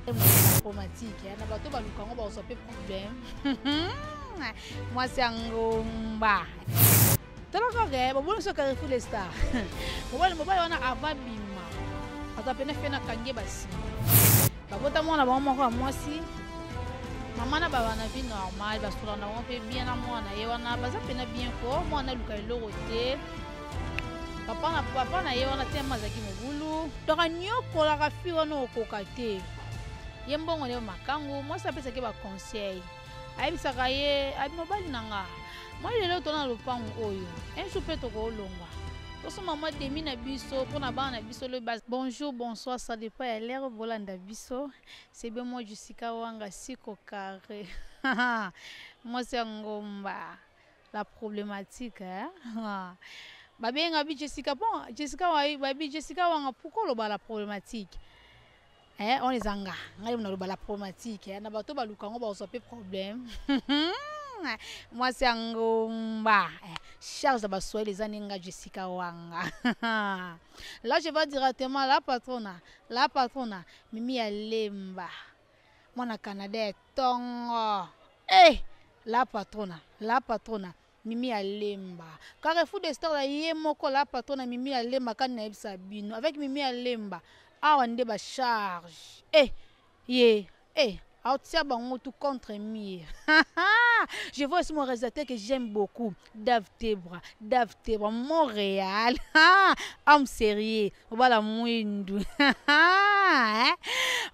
Diplomatique na bato balukango ba osope problème. Moi c'est ngomba. Talaka ke babona so Carrefour des Stars. Mobile wana avant bima. Ata pena fena kange basi. Babota mwana ba moko mwasi. Mama na baba na vie normal basula na on fait bien na mwana ye wana baza pena bien ko mwana luka eloko te. Papa na ye wana tema zaki mobulu. Toka nyoko la kafi wana okoka te. Ye mbongo ne makangu moi ça pesa ke ba conseil. Ayebisaka ye abi mobali nanga. Moi lelo tona lopangu oyo. Un jour peut to ko longwa. Toso mama demi na biso pour na bana biso le bas. Bonjour, bonsoir, ça dépend à l'air bolanda biso. C'est bien moi Jessica Wanga siko carré. Moi c'est ngomba. La problématique hein. Babenga bi Jessica bon, Jessica wa bi Jessica Wanga pourquoi lo ba la problématique? On les anga. Ngai na lo ba la problématique na bato ba lukango ba osope problème. Moi c'est ngomba. Charles Abassoy les aninga Jessica Wanga. Là je vais directement la patrona Mimi Alemba. Moi na Canada tongo. La patrona Mimi Alemba. Carrefour des Stars la ye moko la patrona Mimi Alemba kan na ebisa bino avec Mimi Alemba. Awa nde ba charge. Outia bango tout contre mire. Je vois aussi mon réalisateur que j'aime beaucoup. Dave Tebra, Montréal. Homme sérieux. Voilà mwindu.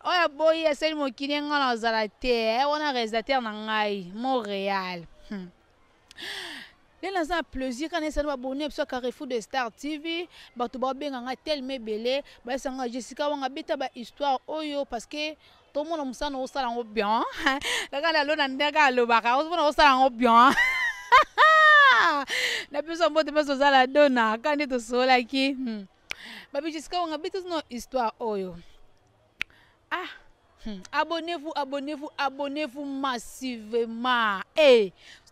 Oya boy, c'est mon kinenga na zalate. On a réalisateur na ngai, Montréal. Les gens ont plaisir quand ils sont abonnés sur Carrefour des Stars TV. Bato ba benga nga tellement belé. Ba sanga Jessica Wanga beta ba histoire oyo parce que tout le monde musana osala ngo bien. La kana lo na ndaka lo baka osala ngo bien. Na biso mbote biso zala dona kandi to sola ki. Babi Jessica Wanga beta no histoire oyo. Abonnez-vous massivement.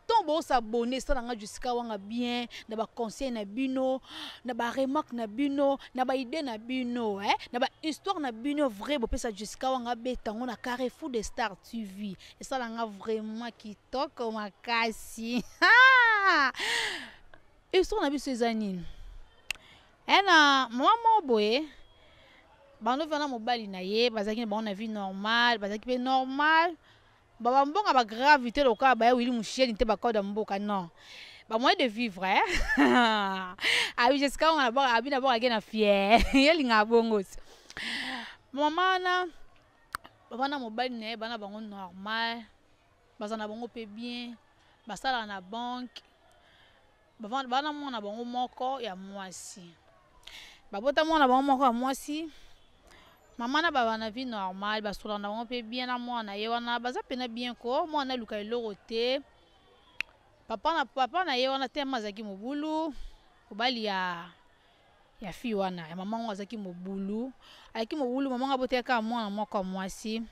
Tombo s'abonner ça nga Jessica Wanga bien na ba conseil na bino na ba remarque na bino na ba idée na bino na ba histoire na bino vrai bo pesa Jessica Wanga betango na Carrefour des Stars TV et ça nga vraiment kitoko makasi histoire na biso ezanini na mama boye bano vana mobali na ye bazaki ba na vie normale bazaki pe normal Baba mbonga ba gravité loka ba wili musheli nte ba koda mboka non. Ba moyen de vivre Jessica on a ba abi na ba na fier. Yeli nga bongo. Mama na baba na mobali na bana bango normal. Bazana bango pe bien. Basala na banque. Bana mona bango moko ya mwasi. Babota mona bango moko ya mwasi. Maman na baba na vie normale basula na on peut bien na mwana ye wana baza pena bien ko mwana luka eloko te papa na ye wana tema zaki mobulu obali ya fi wana ya maman zaki mobulu maman aboteka mwana moko mwasi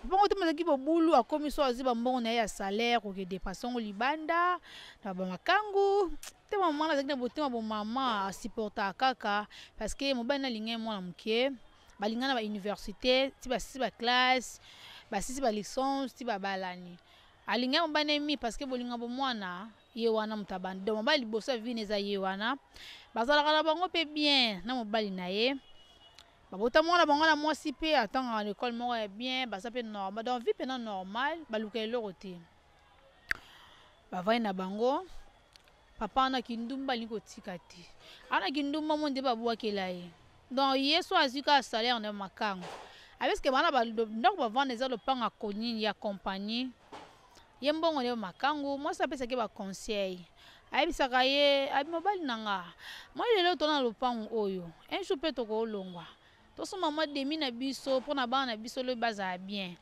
papa ngo tema zaki mobulu akomi so aziba mbongo na ya salaire ko ke dépasser libanda na ba makangu te maman zaki na botema bo maman supporta kaka parce que mobali na lingé mwana muke balingana ba université ti ba classe ba licence ti ba balani alinga mbana mi parce que bolinga bo mwana ye wana mutabande mobali bosa vine za ye wana bazala kala bango pe bien na mobali na ye babota mwana bango na mwasi pe atanga à l'école moko ya bien basa pe normal donc vie pena normal baluka eloko te bavai na bango papa na kindumba liko tikati ana kindumba monde babwakela ye donc yeso azika salaire na makango avec que bana ba ndako ba vendre za le pan a konini ya compagnie ye mbongo ne makango moi ça pesa ke ba conseil ayebisaka ye abi mobali nanga moi lelo tona le pan oyo un jour peut to ko longwa to so mama demi na biso pour na bana biso le baza bien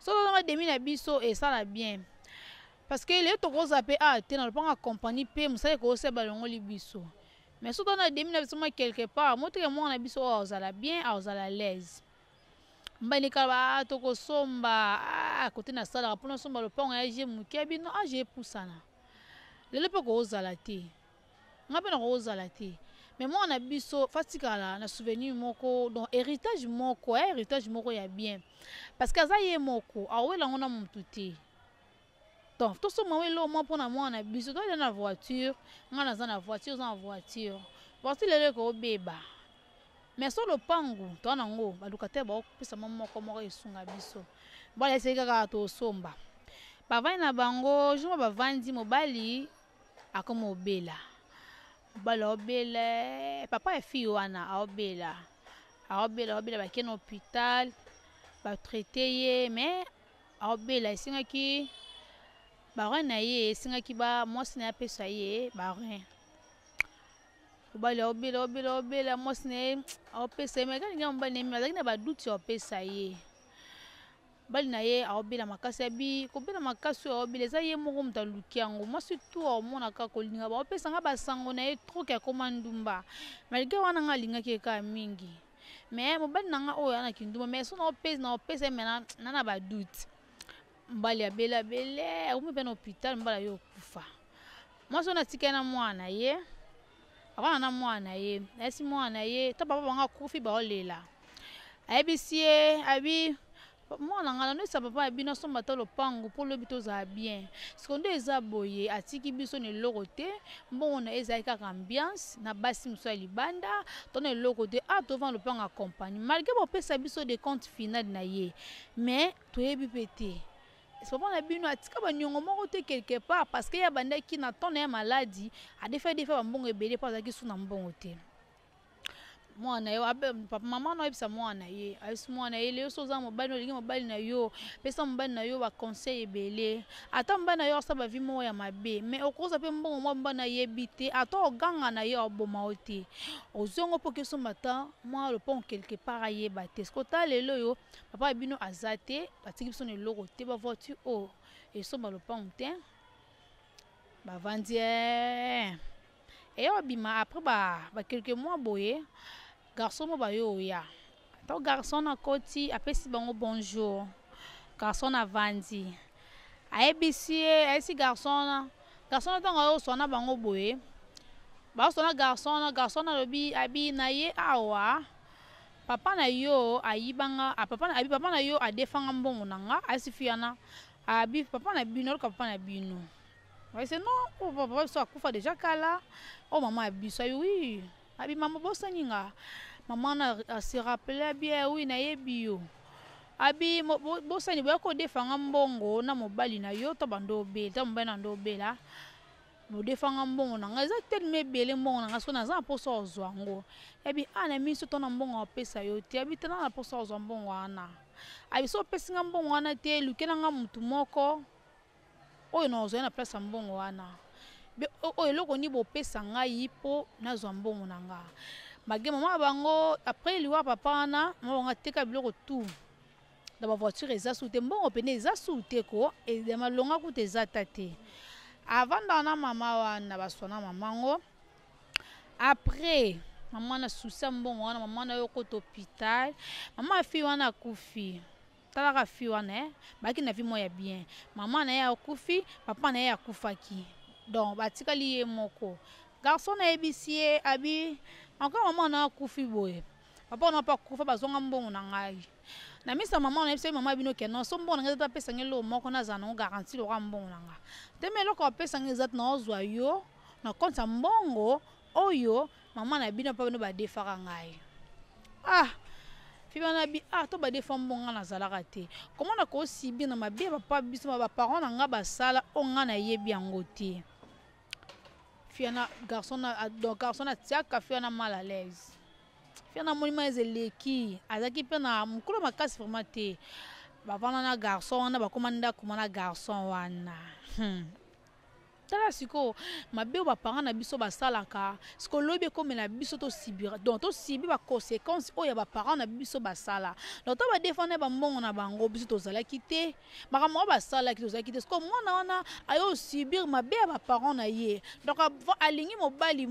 so mama demi na biso et ça la bien parce que le to ko zape tena le pan a compagnie pe musale ko se balongo libiso. Mais si on a des minutes quelque part, moi tout le monde a biso aux bien, aux à l'aise. Mbani kaba toko somba côté na sala pour somba le pont j'ai mukebi non j'ai poussana. Le lepo ko aux la té. Ngabe na aux la té. mais moi on a biso fatikala na souvenir moko donc héritage moko ya bien parce que azaye moko awela ngona muntu te donc tout ce moment là moi pour moi on a biso dans la voiture ngana za na voiture voiture lele ko beba mais sur le pangu to nango balukate ba opesa moko esunga biso bala eseka ka to somba bavai na bango juma bavandi mobali akomo obela bala obela papa e fille wana obela bakena hôpital ba traiter ye mais obela esingaki ba na ye esingaki ba mwasi na pesa ye ba rien obala obela mwasi na opesa mais quand ngam ba nemi azaki na ba doute opesa ye bali na ye obela makasi abi kobela makasi obela za ye moko mutalukiango mwasi tu omona ka kolinga ba opesa nga basango na ye trop ya komandumba malgré wana nga lingaki ka mingi mais mobali nanga oyo ana kinduma mais so na opesa mena na ba doute mbali ya bela umi pe na hôpital mbala yo kufa mwasi na tika na mwana ye avana na mwana ye esi mwana ye to papa banga kufi ba olela ayebisie abi mwana ngala no sa papa abina somba to lopango pour le bito za bien sekondo eza boye atiki biso ne lokote mbona eza kaka ambiance na basi muso libanda to ne lokote a to vend lopango accompagne malgré bo pesa biso de compte final na ye mais to yebi pété c'est pas na bino atika ba nyongo moko te quelque part parce que ya banda ki na ton na maladie a defait ba mbongo ebele pas za ki suna mbongo te mwana yo papa mama no ebisa mwana ye ayisi mwana ye le so za mobali olingi mobali na yo pesa mobali na yo ba conseil ebele ata mobali na yo asa ba vi mo ya mabe mais okoza pe mbongo mo mobali na ye bité ata oganga na yo oboma ote ozongo po ke so mata moi le pont quelque part aye baté ce kota lelo yo papa bino azate batiki biso ne loko te ba voiture o et so ba le pont te ba vandier et obima après ba quelques mois boye garçon mo ba yo ya to garçon na koti apesi bango bonjour garçon na vandi ayebisie ayesi garçon na tango so na bango boye ba so na garçon na lobi abi na ye awa papa na yo ayibanga papa na yo adefanga mbongo nanga asifiana abi papa na bino papa na bino c'est non papa so akufa déjà kala oh maman abiso oui abi maman bosaninga maman na se rappeler bien oui na yebio abi bosani boya ko defanga mbongo na mobali na yo to bando be ta mobali na ndo bela bo defanga mbongo na nga za tellement bele mbongo na nga so na za poso ozwango abi ana miso to na mbongo opesa yo te abi tana na poso ozwa mbongo ana abi so pesinga mbongo ana te lukena nga mutu moko oyo na ozwa na place mbongo ana oyo loko ni bo pesa ngai po nazwa mbongo na nga mage mama bango après liwa papa na mama teka biloko tout da ba voiture eza soute mbongo pene eza soute ko e de malonga ku te eza tate avant na mama wana basona mamango après mama na susa mbongo wana mama na yo ko hôpital mama fi wana kufi talaka fi wana baki na vi moya bien mama na ya kufi papa na ya kufaki donc batikali ye moko garçon na ebisie abi encore maman na kufi boye papa na pa kufa bazonga mbongo na ngai na misa maman na ebisie maman bino kenon so mbongo na ngata pesa ngelo moko na zana garantie lo mbongo na nga temelo ko pesa ngezat na ozwa yo na compte mbongo oyo maman na bino pa bino ba defaka ngai fibana bi to ba defa mbongo na zalaka te comment na ko sibi na mabe papa biso ba parents na nga basala o nga na yebi yango te fiana garçon na tiaka fiana mal à l'aise fiana monima ezeleki azaki pe na mukolo makasi vraiment te bavana na garçon wana bakomanda komana garçon wana tala siko mabe ba parents na biso basalaka siko lobi ko mena biso to sibira donc to sibi ba conséquences oya ba parents na biso basala donc to ba défendre ba mbongo na bango biso to zala kité makamo ba sala ki to zala kité siko mwana wana ayo sibir mabe ba parents na ye donc alingi mobali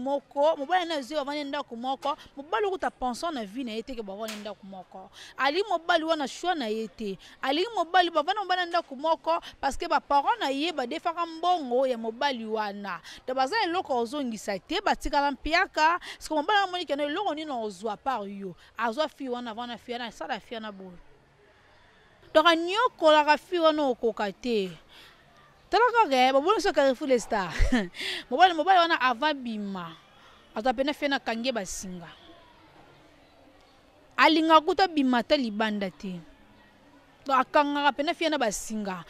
na zio avani ndako moko mobali ko ta pension na vie na yete ke ba vani ndako moko ali mobali wana choix na yete ali mobali ba vani ndako moko parce que ba parents na ye ba défendre mbongo ya mobali mobali wana to baza eloko ozongisa te batikala mpiaka siko mobali amoni keno eloko nini ozwa par yo azwa fi wana vana fi wana esala fi wana boye donc anyokolaka fi wana okoka te tala kaka babonisa Carrefour les Stars mobali wana avant bima azwa pena fi na kange basinga alinga kuta bima ta libanda te akangaka pena fi na basinga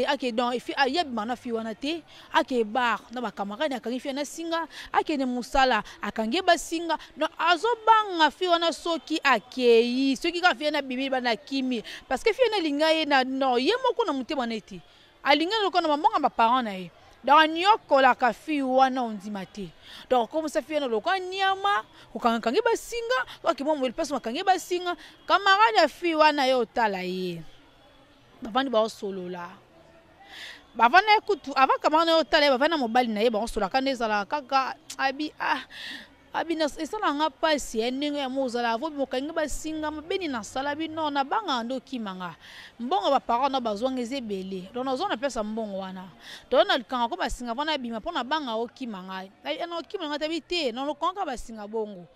ake donc fi ya bima na fi wana te ake bar na bakamarade akangi fi na singa ake ne musala akangi basinga donc azobanga fi wana soki akei soki ka fi na bibi bana kimi parce que fi na linga ye na no ye moko na mutema neti alinga lokona mamonga ba parents na ye donc anyokolaka fi wana ondima te donc comme ça fi na lokwa nyama ukangi basinga oki mo mweli pesa makangi basinga camarade ya fi wana yo tala ye bavandi ba solola bavana ekutu ava camarade yo tala ye bavana mobali na ye ba solola kana ezala kaka abi na esala nga pasi endenge ya mozala avo mokangi basinga mabeni na sala bino na banga ndo kimanga mbongo ba parents na bazwanga ezebele donc nazona pesa mbongo wana donc na kanga ko basinga vana bima pona banga okimanga na okimanga tabi te na lokonga basinga bongo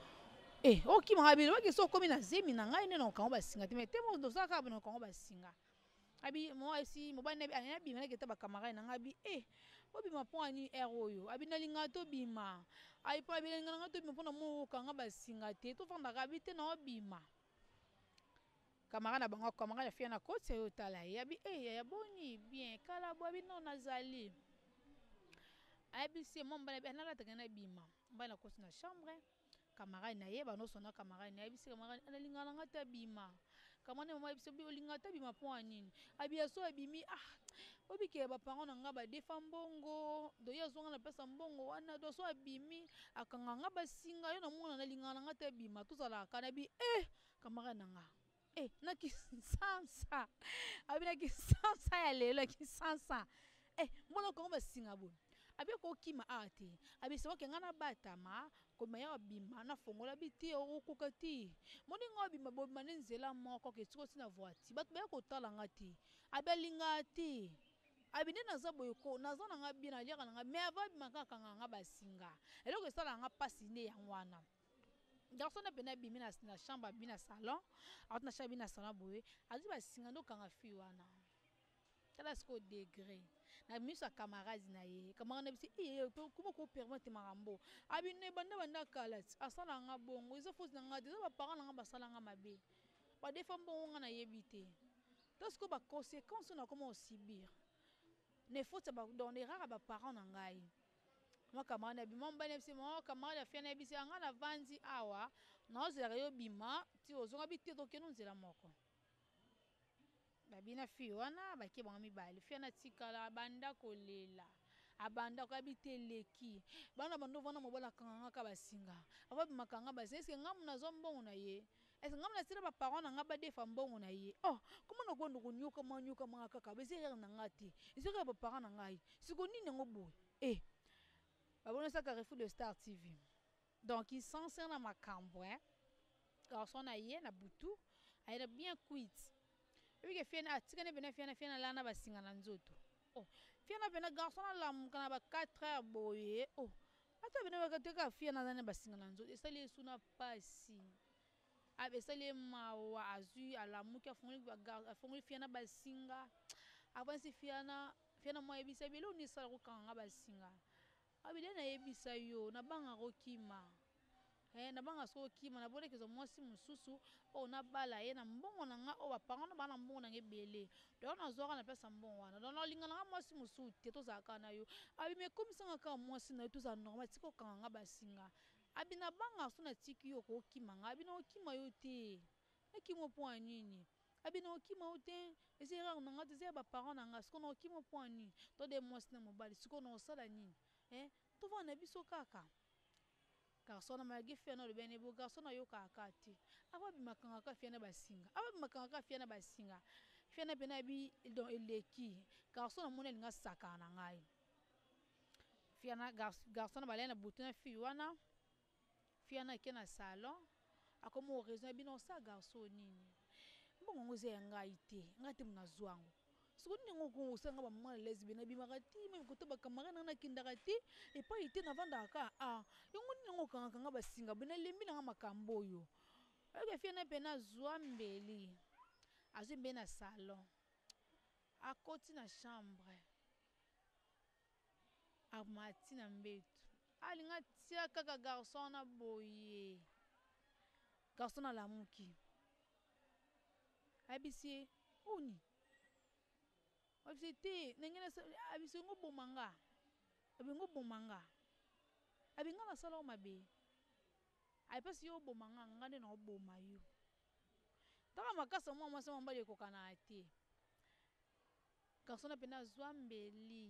okimanga bi baki so komi na zemi na ngai ne na kanga basinga te mais te mo dosaka ka na kanga basinga abi mo esi mobali na bi na bima na keta ba camarade na ngabi obima po ani oyo abi na linga to bima ai pa bi linga nga to bima po na mo kanga basinga te to fanda ka bi te na obima camarade na bango camarade fi na koti yo tala ye abi ya boni bien kala bo abi non nazali abi si mo mbala bi na la tanga na bima mbala na koti na chambre camarade na ye ba no sona camarade na abi si camarade na linga nga ta bima kamane mama biso bi olinga ta bima po anini abi aso abimi obi ke ba parents na nga ba defa mbongo do ya zonga na pesa mbongo wana do so abimi akanga nga basinga yo na mona na linga na nga ta bima tozala kana bi camarade na nga na kisansa abi na kisansa ya lelo kisansa mbona ko basinga bo abi ko kima ate abi se ke nga na batama koma ya bima na fongola biti okuka ti moni nga bima bo manenzela moko ke tiko tina voiti bato ba ko tala ngati abelinga ti abine naza boye ko naza na nga bina liaka na nga me ava bima kaka nga basinga eloko esala nga pasi ne ya wana garçon na pena bimi na chambre bina salon atna chambre bina salon boye azi basinga ndo kanga fi wana tala siko degré na misa camarade na ye camarade na bisi comment ko permettre marambo abi ne banda kalat asala nga bongo izo fos na nga déjà ba parents na nga basala nga mabe ba defa bongo nga na yebite to siko ba conséquences na comment subir ne faut ba dans les rares ba parents na ngai moi camarade na bima mbane bisi mo camarade afia na bisi nga na vandi awa na ozela yo bima ti ozonga biti to kenu nzela moko babina fi wana bake bango mibali fi na tikala banda kolela abanda ko abite leki bana bando vana mobala kanga ka basinga ava bimakanga basinga eske ngamu na zombongo na ye eske ngamu na tira ba parents na nga ba defa mbongo na ye comment na kondo konyoka manga kaka bese yer na ngati isoko ba parents na ngai siko nini ngo boy babona sa Carrefour les Stars TV donc il s'enseigne na makambo garçon na ye na butu aida bien quit ke fiena atikane bena fiena lana basinga na nzoto fiena bena garçon na lamuka na ba 4 heures boye ata bena bakateka fiena na basinga na nzoto esali suna pasi esali mawa azui alamuka afongoli fiena basinga avansi fiena mo ebisa belo ni sala ko kanga basinga abile na yebisa yo na banga kokima na banga so kima na bole kezo mwasi mususu na bala ye na mbongo na nga ba parents na bana mbongo na ngebele donc na zoka na pesa mbongo wana donc na linga na mwasi mususu te to zaka na yo abi me komisanga ka mwasi na yo to za normal tiko kanga basinga abi na banga so na tiki yo ko kima nga abi na okima yo te ekimo po anini abi na okima yo te ezera na nga te ba parents na nga siko na okima po anini to de mwasi na mobali siko na osala nini to vana biso kaka garçon na magi fiana le bene bo garçon na yo kaka ti aba bimakanga ka fiana basinga aba bimakanga ka fiana basinga fiana pena bi don eleki garçon na mona linga saka na ngai fiana garçon na balena butuna fi wana fiana ke na salon akomo raison bi no sa garçon nini mbongo ngoze ngai te muna zwango Soki ndenge osanga ba mama lesbienne abimaka ti même kote ba camarade na kindaka ti epai te navandaka yango ndenge okangakanga basinga boye nalembi nanga makambo oyo oyoka fie na mpe nazwa mbeli azwi mbe na salon akoti na chambre amati na mbetu alinga tia kaka garçon na boye garçon na lamuki ayebisi ye oni abisi te ndenge abisi ngo bomanga abengo bomanga abenga nasala mabe ayepesi yo bomanga nga nde na oboma yo taka makasa mwa mwasi mobali ekokana te garçon na pena azwa mbeli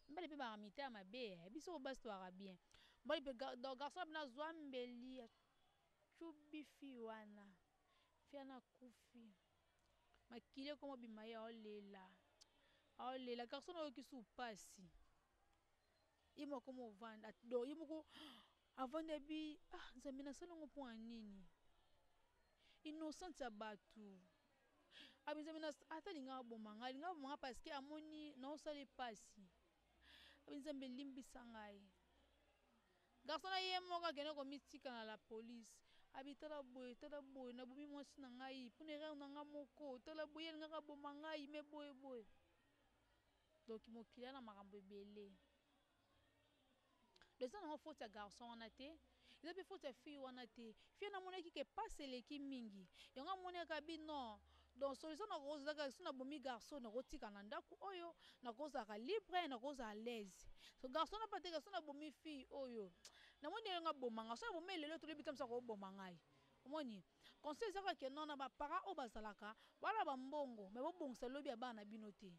mbali mpe baramite ya mabe biso oyo basi toaka bien mbali mpe garçon na pena azwa mbeli acubi fi wana fi wana akufi makili ekoma bima ye aolela garçon na oyokisi upasi ye moko movanda do ye moko avandi abi nzambe nasalango mpo ya nini innocente ya bato abi nzambe ata alinga abomanga parceke amoni naosala epasi abi nzambe limbisa ngai garçon na ye moko akende komitika na la police abi tala boye nabomi mwasi na ngai mpona erreur na nga moko tala boye alingaka aboma ngai me boye donc mokili na makambo ebele eza nango faute ya garçon wana te eza mpe faute ya fille wana te fille namonaki ke pasi eleki mingi yango amonaka bino donc solution nakozalaka so nabomi garçon nakotika na ndako oyo nakozalaka libre nakozala l'aise so garçon na pa te garçon nabomi fille oyo namoni elenga bomanga so nabomi elelo tolebi te mosaka oboma ngai omoni conseil ezaka ke non na baparent oyo bazalaka bana bambongo me bobongisa lobi ya bana na bino te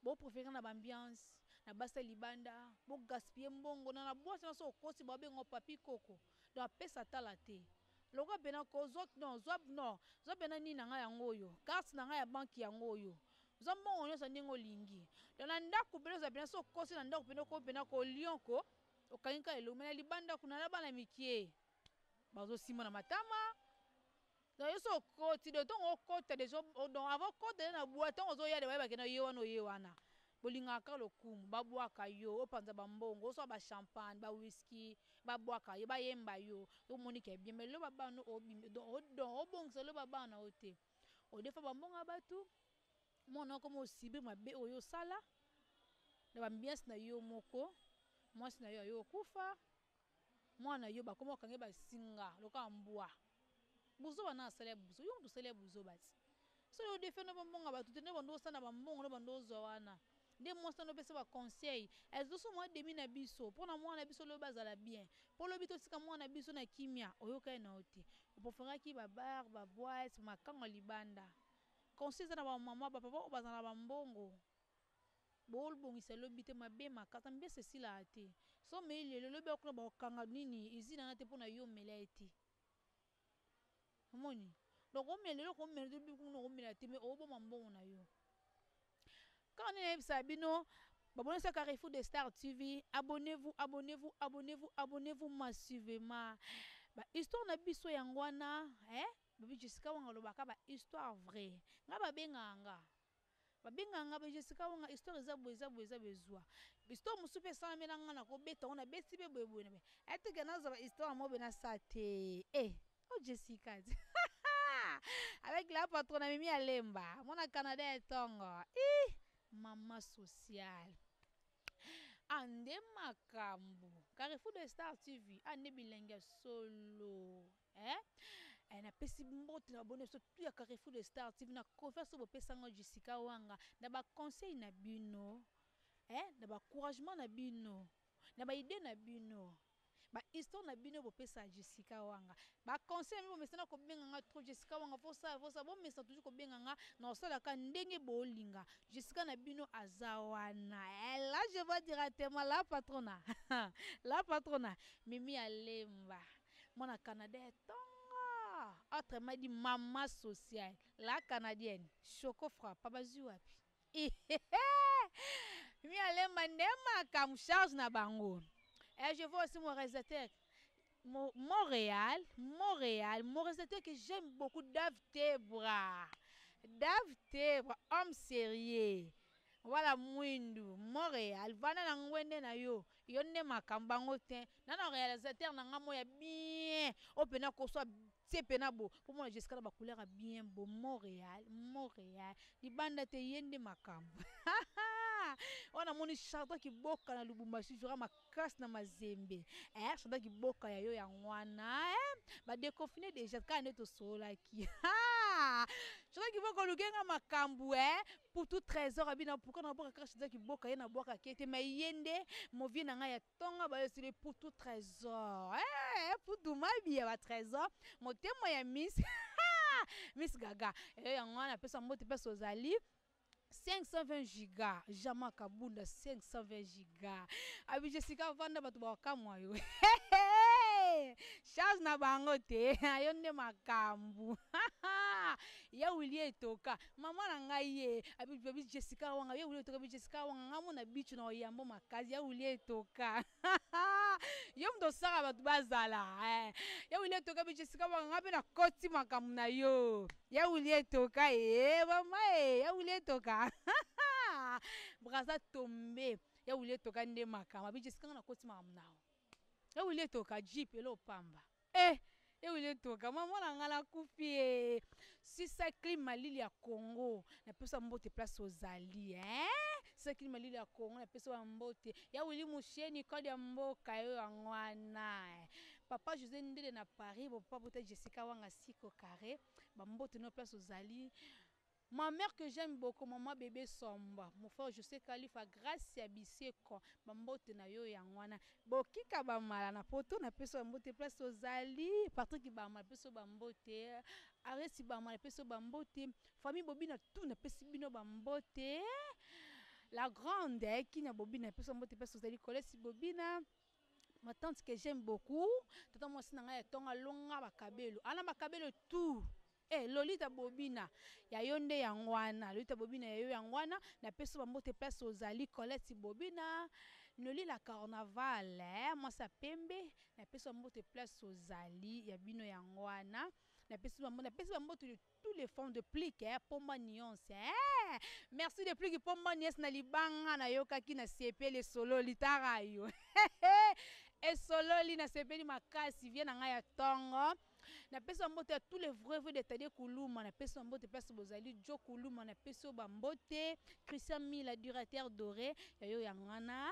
bopréféré na baambiance na basa libanda bogaspille mbongo na bwasi na so okosi babengo papi koko donc apesa tala te lokola pena zwa pena nini na ngai yango oyo carte na ngai ya banki yango oyo zwa mbongo nyonso ndenge olingi donc na ndako pena oza pena so okosi na ndako pena oko pena kolionko okangi ka elongo me na libanda kuna na bana mikie bazosima na matama donc yo so okoti de ntongo okota deja donc avant okota na bwa ntongo ozoya de bayebake na oye wana bolingaka lokumu babwaka yo opanza bambongo osoa bachampagne bawhiski babwaka yo bayemba yo omonike bien mais lo babana obime donc obongisa lo babana o te odefa bambongo ya bato mwana okoma osibe mabe oyo osala na bambiasi na yo moko mwasi na yo ayo okufa mwana yo bakoma okange basinga lokola mbwa buzo bana asala buzo yo tosala buzo bati so yo defenda bambongo bato te nde bando osala bambongo nde bando ozwa wana nde mwasi na opesa baconseil ezoso mwa demi na biso mpona mwana na biso lobi bazala bien mpo lobi tosika mwana na biso na kimia oyoka ye na yo te opoferaki babar baboite makango libanda conseil eza na bamama bapapa oyo bazala na bambongo bolbongisa lobi te mabe makata mbiasa esilaka te so mei lelo lobi akuna bakokanga nini izinanga te mpona yo omela ye te omoni donc omela eloko omela te lobi kuna omela te me oboma mbongo na yo kaka nini nayebisa bino babonisa Carrefour de Star TV abonnez-vous massivement histoire na biso yango wana babi Jessica wanga lobaka histoire vrai nga babenganga ba Jessica wanga histoire eza bezwa histoire mosusu mpe esalamela nga na kobeta ngo na besi mpe boyeboye na be ateke nazala histoire mo bena sa te Jessica avec la patronne Mimi Alemba mona Canada etongo mama sociale ande makambo Carrefour de Star TV ande bilenge solo napesi mbote na bone so tu ya Carrefour de Star TV na confiance bopesanga Jessica wanga na baconseil na bino na bacouragement na bino na baide na bino histoire na bino bopesa Jessica wanga baconseil na bino bomesana kobenganga trop Jessica wanga fosa bomesa toujours kobenganga na osalaka ndenge bolinga Jessica na bino aza wana là je vais dire tellement la patrona Mimi Alemba mona Canada etonga autrement dit maman sociale la canadienne Choco Frappe bazui wapi Mimi Alemba ndemaka mcharge na bango. Et je vois aussi mon réalisateur Montréal, mon réalisateur que j'aime beaucoup, Dave Tebra. Dave Tebre, homme sérieux. Voilà Mwindu, Montréal, vana na ngwende na yo, yonne makambango te, nana réalisateur na nga moya bien, opena koswa tie pena bo, pour moi Jessica ba couleur bien beau, Montréal, di banda te yende makambo. Wana moni chata ki boka na Lubumbashi jura makasi na mazembe. Chata ki boka ya yo ya ngwana, ba déconfiné déjà quand to sola ki. Chata ki boka lugenga makambo, pour tout trésor abina pourquoi na boka chata ki boka ye na boka kete mais yende mo vie na nga ya tonga ba c'est pour tout trésor. Pour tout ma bien ba trésor, mo temo ya Miss Miss Gaga. Ya ngwana pesa mbote pesa ozali 520 giga, Jama Kabunda 520 giga. Abi Jessica vanda batu ba kamwa yo. Charles na bango te, ayonde makambu. Ya Willie toka. Mama na ngai ye, abi Jessica wanga, ya Willie toka abi Jessica wanga ngamo na bichu na oyambo makazi, ya Willie toka. Yo mdo sara batu bazala. Ya Willie toka abi Jessica wanga ngabe na koti makambu na yo. Ya Willie toka mama ya Willie toka. Braza tombe. Ya Willie toka nde makambu, abi Jessica na koti makambu nao. Ya Willie toka jeep elo pamba. Ya Willie toka mama na ngala kufi. Sisa Clim Malili ya Congo. Na pesa mbote place ozali, Sisa Clim Malili ya Congo na pesa mbote. Ya Willie Musheni kodi ya mboka yo ya ngwana. Papa José Ndele na Paris, papa bota Jessica wanga siko carré. Ba mbote no place ozali. Ma mère que j'aime beaucoup, maman bébé somba. Mon frère, je sais Khalifa, grâce à Biseko, bambote na yo yangwana. Bokika ba mala na poto na peso bambote place ozali. Patrick ba mala peso bambote. Aresi ba mala peso bambote. Famille Bobina tout na peso bino bambote. La grande qui na Bobina peso bambote peso ozali kolesi Bobina. Ma tante que j'aime beaucoup, tata moi sinanga ya tonga longa bakabelo. Ana bakabelo tout. Lolita Bobina ya yonde yangwana, Lolita Bobina ya yo yangwana, na peso bambote place ozali Colette Bobina, Noli la carnaval, moi sa pembe, na peso bambote place ozali ya bino yangwana, na peso bambote de tous les formes de plique, pomba nuance, merci de plique pomba nuance na libanga na yokaki na CP les solo litara yo. Et solo li na CP li makasi vient na nga ya tongo. Na peso mbote à tous les vrais de Tadé Koulouma, na peso mbote place bozali Joe Koulouma, na peso bambote Christian Mila durateur doré, yayo yangana.